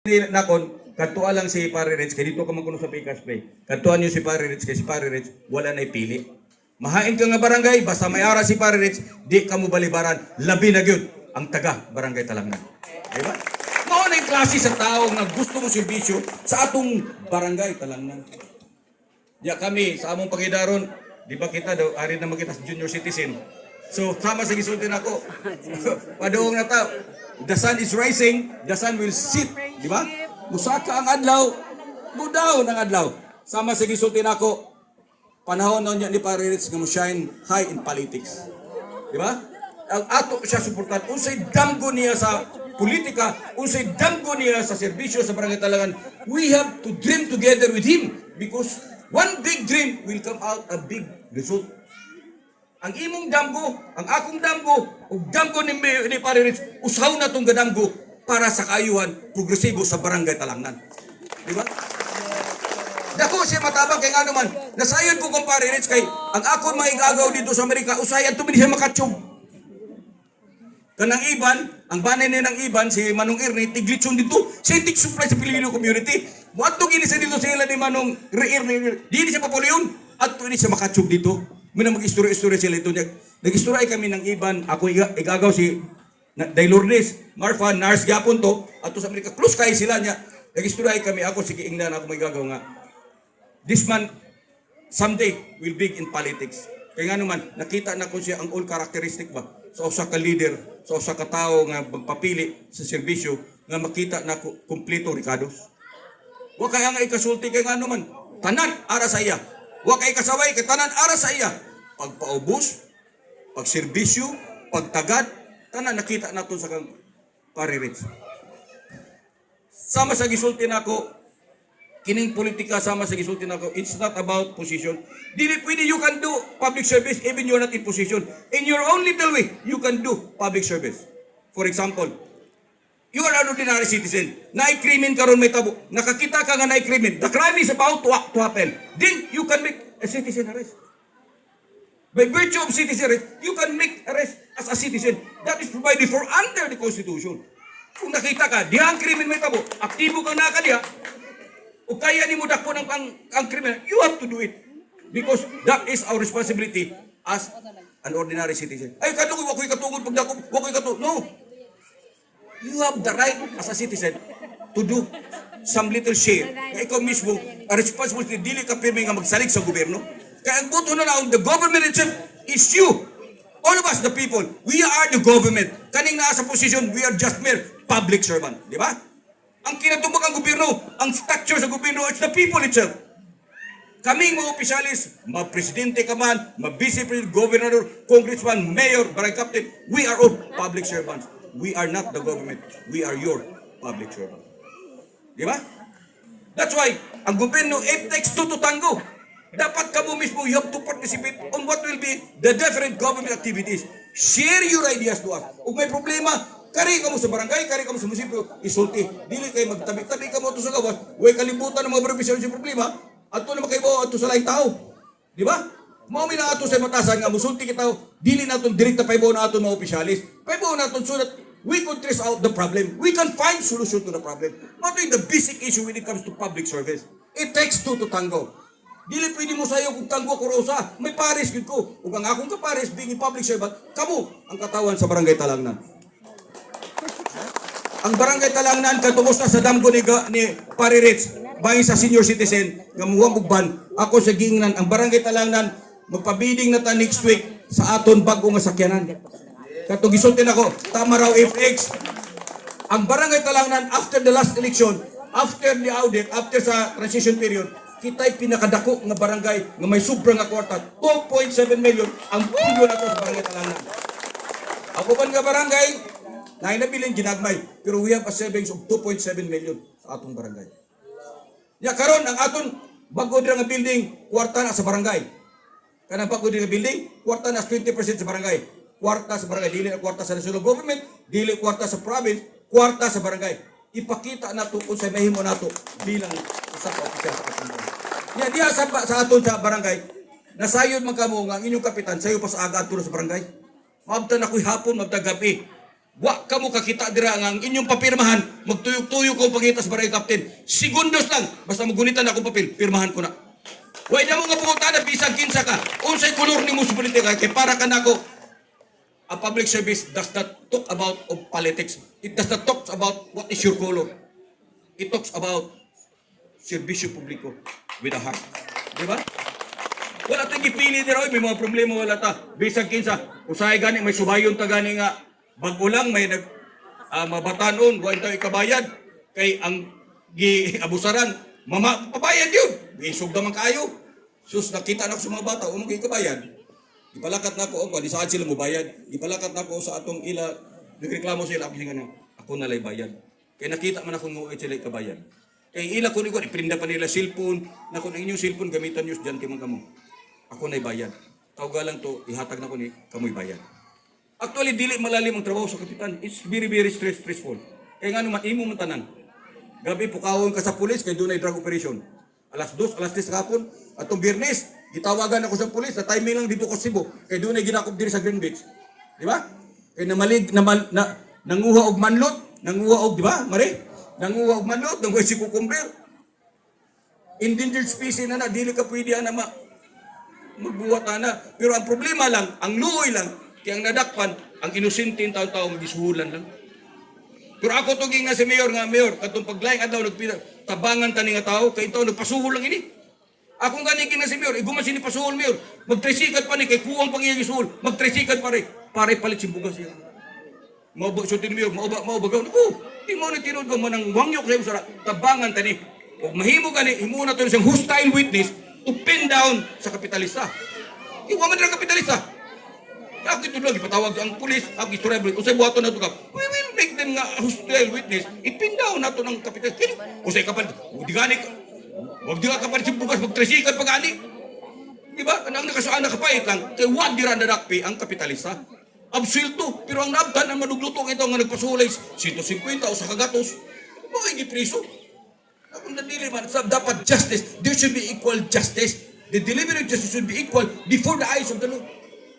Nakon, katuan lang si Pare Rich, kaya dito ka magkuno sa Picas Play. Katuan niyo si Pare Rich, kaya si Pare Rich, wala na ipili. Mahain ka nga barangay, basta may ara si Pare Rich, di ka mo balibaran, labi na gyud ang taga barangay Talangnan. Diba? Mao na yung klase sa tao nga gusto mo serbisyo sa atong barangay Talangnan. Ya kami, sa among pagidaron, di ba kita daw, ari na makita sa junior citizen. So, sama sa gisultin ako. Padoong na tao. The sun is rising, the sun will sit. Di ba? Musaka ang adlaw, budaw ng adlaw. Sama sa gisultin ako, panahon na niya ni Pare Rich nga mo shine high in politics. Di ba? Ang ato siya suportan. Unsay damgo niya sa politika, unsay damgo niya sa serbisyo sa barangay Talangan. We have to dream together with him because one big dream will come out a big result. Ang imong damgo, ang akong damgo, ug damgo ni Pare Rich, usaw na tong gadamgo para sa kaayuhan progresibo sa barangay Talangnan. Di ba? Dako siya matabang kay nga naman, nasayon ko kung Pare Rich kay ang akong maigagaw dito sa Amerika, usayan to siya makatsog. Kanang Iban, ang banay ni ng Iban, si Manong Ernie, tiglitson dito, siya tig-supply sa Filipino community. Muadto gini sa dito sila ni Manong Ernie, di siya papuliyon, at to siya makatsog dito. Muna mag-istorya-istorya sila ito niya. Nag-istorya kami ng Iban, ako igagaw si Day Lourdes, Marfa, Nars Gapon to, at to sa Amerika, close kayo sila niya. Nag-istorya kami, ako si Kiingnan, ako may gagaw nga. This man, someday, will big in politics. Kaya nga naman, nakita na ko siya ang all characteristic ba? Sa usa ka leader, sa usa ka tao nga magpapili sa serbisyo, nga makita na kumpleto Ricardos. Wa kaya nga ikasulti kay nga naman, tanan ara sa iya. Wa kay kasaway kay tanan ara sa iya. Pagpaubos, pagserbisyo, pagtagad, tanan nakita nato sa kang Pare Rich. Sama sa gisulti nako, kining politika sama sa gisulti nako, it's not about position. Dili pwede you can do public service even you're not in position. In your own little way, you can do public service. For example, you are an ordinary citizen. Naikrimen karon may tabo. Nakakita ka nga naikrimen. The crime is about to happen. Then you can make a citizen arrest. By virtue of citizen arrest, you can make arrest as a citizen. That is provided for under the Constitution. Kung nakita ka, diha ang krimen may tabo, aktibo kang nakadiha, o kaya ni mo dakpo ng ang krimen, you have to do it. Because that is our responsibility as an ordinary citizen. Ay, katungod, wako'y katungod, pag dako, wako'y katungod. No. You have the right as a citizen to do some little share. Kaya ikaw mismo, a responsibility, dili ka pirmi nga magsalig sa gobyerno. Kaya ang buto na lang, the government itself is you. All of us, the people, we are the government. Kaning naa sa position, we are just mere public servant. Di ba? Ang kinatubag ang gobyerno, ang structure sa gobyerno, it's the people itself. Kaming mga opisyalis, presidente ka man, vice president, governor, congressman, mayor, barangay captain, we are all public servants. We are not the government. We are your public servant. Di ba? That's why, ang gobyerno, it takes two to tango. Dapat ka mo mismo, you have to participate on what will be the different government activities. Share your ideas to us. Kung may problema, kari ka mo sa barangay, kari ka mo sa munisipyo, isulti. Dili kayo magtabi-tabi ka mo ito sa gawas, huwag kalimutan ng mga profesyon sa problema, at ito na makaibaw, at ito sa laing tao. Di ba? Maumi na ato sa matasan nga, musulti kita, dili natin direkta paibaw na ato mga opisyalis. Paibaw natin so that we could trace out the problem. We can find solution to the problem. What is the basic issue when it comes to public service? It takes two to tango. Dili pwede mo sayo kung tango ko rosa. May pares yun ko. Kung ang akong kapares, being public servant, kamo ang katawan sa barangay Talangnan. Ang barangay Talangnan, katungos na sa damgo ni Pare Rich, bahin sa senior citizen, nga muwang ugban, ako sa Gingnan, ang barangay Talangnan, magpabiding na ta next week sa aton bago nga sakyanan. Katong gisultin ako, tama raw FX. Ang barangay Talangnan, after the last election, after the audit, after sa transition period, kita'y pinakadako nga barangay nga may sobrang nga kwarta, 2.7 million ang pulo na to sa barangay Talangnan. Ako pa nga barangay, nainabilin ginagmay, pero we have a savings of 2.7 million sa atong barangay. Ya karon ang aton bago dira nga building, kwarta na sa barangay. Kanang bago dira nga building, kwarta na 20% sa barangay. Kwarta sa barangay, dili na kwarta sa national government, dili kwarta sa province, kwarta sa barangay. Ipakita nato kung sa mahimo nato bilang isa ka opisyal sa atong barangay. Ya diha sa aton sa barangay, nasayod man kamo nga ang inyong kapitan sayo pa sa aga adto sa barangay. Mabta na ko'y hapon, mabta gabi. Wa ka mo kakita dira nga ang inyong papirmahan, magtuyok-tuyok ko pangitas barangay captain. Segundos lang, basta magunitan akong papel, pirmahan ko na. Way na mo nga pumunta na bisag kinsa ka. Unsay kolor nimo sa politika kay para ka nako. A public service does not talk about of politics. It does not talk about what is your color. It talks about serbisyo publiko with a heart. Di ba? Wala tayong gipili dira, may mga problema wala ta. Bisag kinsa, usahay gani may subayon ta gani nga bago lang may mabatanon, wa tayo ikabayad kay ang giabusaran, mama pabayad yun. Isog naman kayo. Sus nakita na ko sa mga bata, umong ikabayad. Ipalakat na ko, di saan sila mo bayad. Ipalakat na ko sa atong ila, nagreklamo sila ako nalay bayad. Kaya nakita man ako nga sila ikabayad. Kaya ila ko ni ko, iprinda pa nila cellphone, na kung ang inyong cellphone gamitan nyo dyan timang kamo. Ako na'y bayad. Tawga lang to, ihatag na ko ni kamo'y bayad. Actually, dili malalim ang trabaho sa kapitan. It's very, very stressful. Kaya nga naman, imo man tanan. Gabi, pukawon ka sa pulis, kaya doon ay drug operation. Alas 2, alas 3 kapon, atong Biyernes, gitawagan ako sa pulis, sa timing lang dito ko Cebu, kaya doon ay ginakop diri sa Green Beach. Di ba? Kaya nanguha og manlot, nanguha og, di ba, Mare? Nanguha og manlot, nanguha si cucumber. Endangered species na dili ka pwede na magbuwat na. Pero ang problema lang, ang luoy lang, kaya ang nadakpan, ang inusintin taon-taong gisuhulan lang. Pero ako to nga si Mayor katong paglaing adlaw tabangan tani nga tao, kay ito nagpasuhol lang ini. Akong gani kina si Mayor, igumasin ni pasuhol Mayor, magtresikat pa ni, kay kuwang pang iyang isuhol, magtresikat pa rin, pare palit si bugas siya. Maubag siya tin Mayor, maubagaw, di mo na tinod ko manang wangyok sa tabangan tani. O mahimo gani, himo na to siyang hostile witness to pin down sa kapitalista. Iwa man lang kapitalista. Ako ito lang, ipatawag ang pulis, ang istorya, usay buhato na ito ka, we will make them nga hostile witness, ipin down na ito ng kapitalista. Usay kapal, huwag di ka kapal si bukas, magtresikan pa gani. Diba? Ang nakasaan nakapait lang, kaya huwag di randadakpi ang kapitalista. Absuelto, pero ang nabtan ang manuglutong ito nga nagpasulay, 150 o sa kagatos, mga igipriso. Kung nadili man, dapat justice, there should be equal justice. The delivery of justice should be equal before the eyes of the law.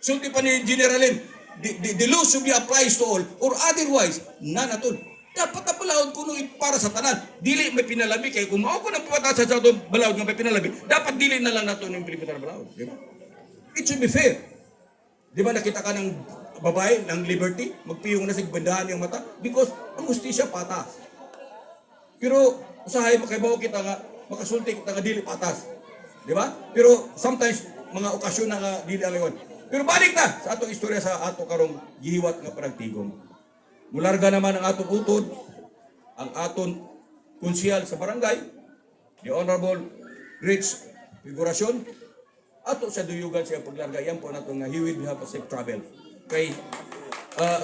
Sulti pa ni Generalin, the law should be applied to all, or otherwise, none at all. Dapat na balawad ko nung para sa tanan. Dili may pinalabi, kaya kung mao ko ng pupatasan sa itong balawad nga may pinalabi, dapat dili na lang nato ng Pilipinas balawad. Di ba? It should be fair. Di ba nakita ka ng babae, ng liberty, magpiyong na sa bandahan yung mata? Because ang hustisya patas. Pero usahay makaibaw kita nga, makasulti kita nga dili patas. Di ba? Pero sometimes, mga okasyon na nga dili ang iwan. Pero balik na sa atong istorya sa ato karong gihiwat nga panagtigom. Mularga naman ang atong utod, ang aton konsyal sa barangay, the Honorable Rich Figuracion, ato sa duyugan siya paglarga. Yan po nato nga he will have a safe travel. Kay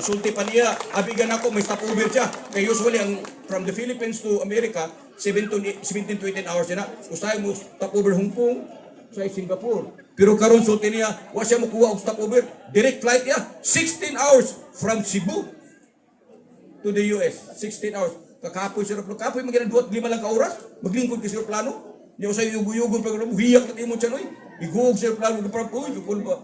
sulti pa niya, abigan ako, may stopover siya. Kay usually, from the Philippines to America, 17 to 18 hours na. Usay mo stopover Hong Kong, sa Singapore. Pero karon sulti niya, wa siya makuha og stopover. Direct flight niya, 16 hours from Cebu to the US. 16 hours. Kakapoy siya plano. Kapoy maginaduot 5 lang ka oras. Maglingkod ka siya plano. Niya usay yugo-yugo pag hiyak na imong siya noy. Iguog siya plano ng parang uy, kung ba.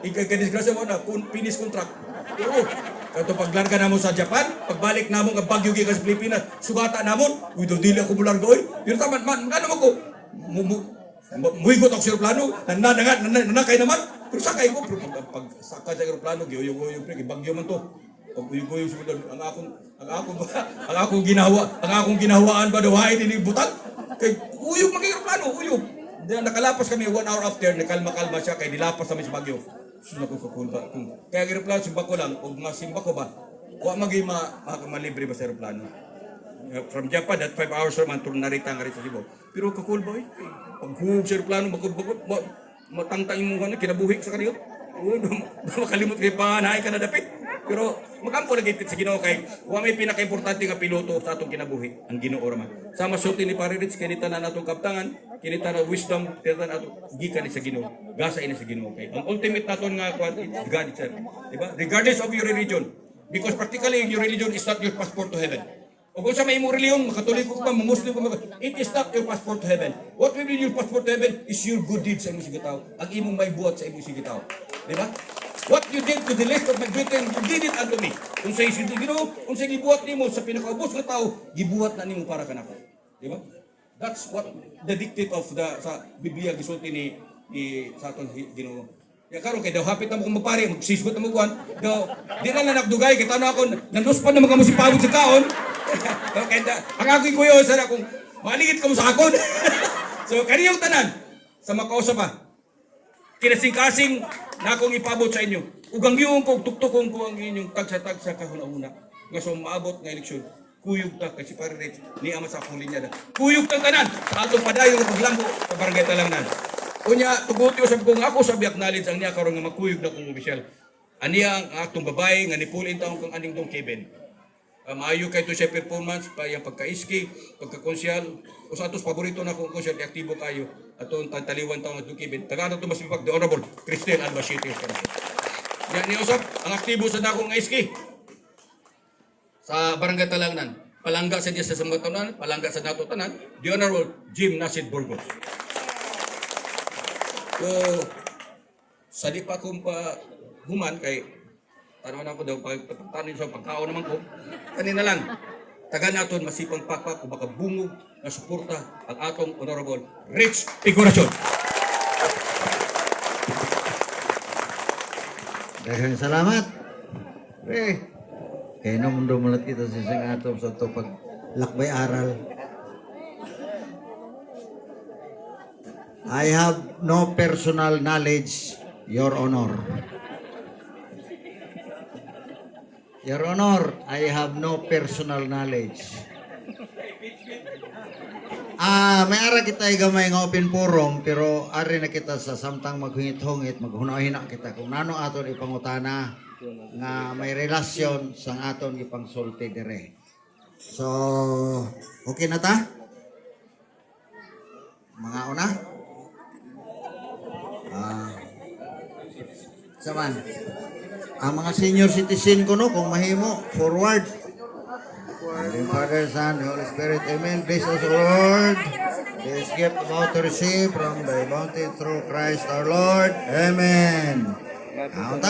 Ikadisgrasya mo na, finish contract. Pero, kato paglarga namon sa Japan, pagbalik namon nga Baguio gikan sa Pilipinas, sugata namon, uy, do dili ako bularga oy. Pero tama man, ano mo ko? Muhigot ako sa aeroplano, nanakay naman. Pero sakay ko, pag sakay sa aeroplano, giyuyog-uyog, bagyo man to. Pag uyog-uyog sa ang akong ginawaan ba daw ay dinibutang? Kay uyog mag-aeroplano, uyog. Nakalapas kami 1 hour after, nakalma-kalma siya, kay nilapas kami sa Bagyo. Sino ko ba? Kaya ang aeroplano, simba ko lang, o masimba ko ba, huwag malibre ba sa aeroplano? From Japan, that 5 hours naman, turun narita nga rin sa Cebu. Pero kakul ba eh? Pag-huwag sa aeroplano, matangtang mo ka na, kinabuhi sa kanyo. Makalimot kayo pa, nahay ka na dapit. Pero magampo lagi sa Ginoo kay wa may pinaka-importante nga piloto sa atong kinabuhi, ang Ginoo raman. Sama sulti ni Pare Rich kinita na natong kaptangan, kinita na wisdom, kinita na atong gikan ni sa Ginoo. Gasa ini sa Ginoo kay. Ang ultimate naton nga kwan is God itself. Diba? Regardless of your religion. Because practically your religion is not your passport to heaven. O kung sa may imong reliyon, makatoliko ka, muslim ka, it is not your passport to heaven. What will be your passport to heaven is your good deeds sa imong sigitaw. Ang imong may buhat sa imong sigitaw. Diba? What you did to the least of my brethren, you did it unto me. Kung sa isin Ginoo, kung sa gibuhat nimo sa pinakaubos nga tao, gibuhat na nimo para kanako. Di ba? That's what the dictate of the sa Biblia gisulti ni sa aton Ginoo. Ya karon kay daw hapit na mo kung magpare, magsisgot na mo kuan. Daw di na nagdugay kita na ako nanuspan na mga musipagod sa kaon. Okay, ang ako kuyo sa kung maligit ka mo sa akon. So kaniyong tanan sa makausa pa. Kinasing-kasing na akong ipabot sa inyo. Ugang yung kong tuktukong ko ang inyong tagsa-tagsa kahuna-una. Nga so maabot ng eleksyon. Kuyog ta kasi pare Rich ni ama sa huli niya. Kuyog ta tanan sa atong padayon ng paglambo sa barangay Talangnan. Unya tuguti usab ko nga ako sa acknowledge ang niya karon nga magkuyog na kong opisyal. Aniya ang atong babae nga nipulin taong kang aning dong Kevin. Maayo kay to siya performance pa yung pagka-iski, pagka-konsyal. O sa atos paborito na kong konsyal, aktibo kayo. Atong taliwan taong at Kevin. Tagana to mas mipag, the Honorable Cristel Albacete. Yan ni usap, ang aktibo sa nakong iski. Sa barangay Talangnan. Palangga sa diya sa Samatanan, palangga sa Nato Tanan, the Honorable Jim Nasid Burgos. So, sa di pa kong pa human kay tanaw na ko daw pagtanin sa pagkaon naman ko. Kanina lang. Taga naton masipang pakpak o baka bungog na suporta ang atong Honorable Rich Figuracion. Daghang salamat. Kaya na mundo mulat kita sa isang atong sa ito pag lakbay aral. I have no personal knowledge, Your Honor. Your Honor, I have no personal knowledge. May ara kita gamay nga open forum, pero ari na kita sa samtang maghungit-hungit, maghunahina kita kung nano aton ipangutana nga may relasyon sang aton ipangsulti dire. So, okay na ta? Mga una? Saman? Ang mga senior citizen ko no, kung mahimo, forward. Holy Father, Son, Holy Spirit, Amen. Bless us, Lord. This gift about to receive from thy bounty through Christ our Lord. Amen.